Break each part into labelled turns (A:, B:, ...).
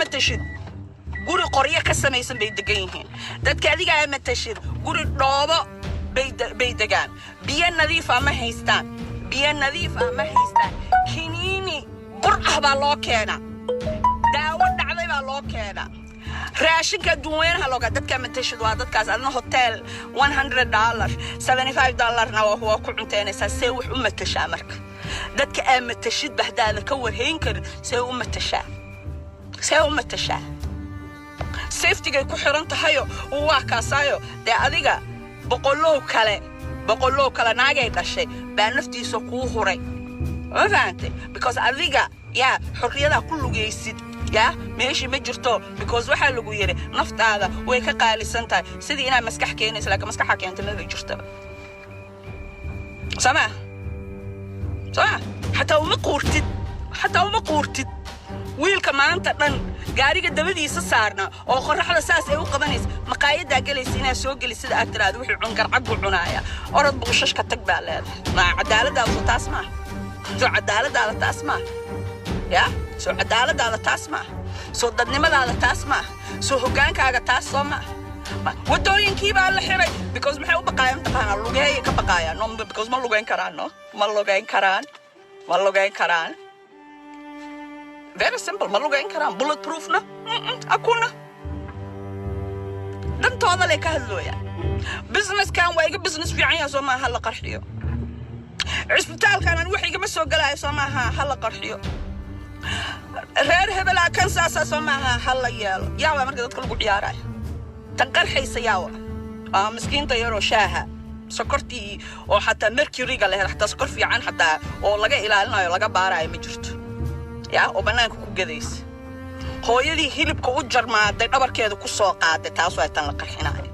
A: matashid guri qoryo ka samaysan bay degan yihiin dadka adiga matashid guri dhoobo bay degaan biyo nadiif ah ma haystaan kiniini bur ah baa loo keenaa daawo dhacday baa loo keenaa raashinka duweenha looga dadka matashid waa dadkaas adna hotel $100 $75 na waa ku cunteynaysaa see wax u matashaa marka dadka matashid bahdaada ka warhayn kar see u matashaa safety ku xiran tahay waa kaasaayo de adiga boqolow kale naagay dhashay baa naftiisa ku huray ma fahamtay because adiga yaa xorriyada ku lugaysid yaa meeshii ma jirto because waxa lagu yiri naftaada way ka qaalisan tahay sidii inaad maskax keenayso laakiin maskaxa keenta ma jirto sama حتى وما قورتد wiilka maanta dhan gaariga dabadiisa saarna oo qorraxda saas ay u qabanaysa maqaayada galaysa inaa soo gali sida aad tiraado wixii cun garcad buu cunaaya orod buushashka tag baa leedahay ma cadaaladaadu taas ma soo cadaaladaada taas ma ya soo cadaaladaada taas ma soo dadnimadaada taas ma soo hogaankaaga taas soo ma wadooyinkii baa la xiray because maxay u baqaayaan taqaana lugeey ka baqaayaan no because ma lugeyn karaan very simple ma lugeyn karaan bulletproof na akuna dantooda le ka hadlooya business kan waa iga business fiican yahay soo ma hal qarxiyo isbitaalkan aan waxiga ma soo galaayo soo ma hal qarxiyo reer hebel kan saasa soo ma hal yeelo yaa marka dadka lagu ciyaarayo tan qarxaysa yaa miskiinta yaro shaaha sokortii oo xataa mercury-ga leh xataa sokor fiican xataa oo laga ilaalinayo laga baarayo ma jirto yaa oo banaanka ku gadaysa hooyadii hilibka u jarmaaday dhabarkeeda ku soo qaaday taas waa tan la qarxinayo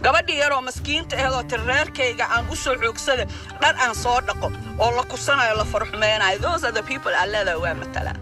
A: gabadhii yaroo miskiinta ahoo tireerkayga aan u soo xoogsada dhar aan soo dhaqo oo la kusanayo la farxumeenayo those are the people alla waa matala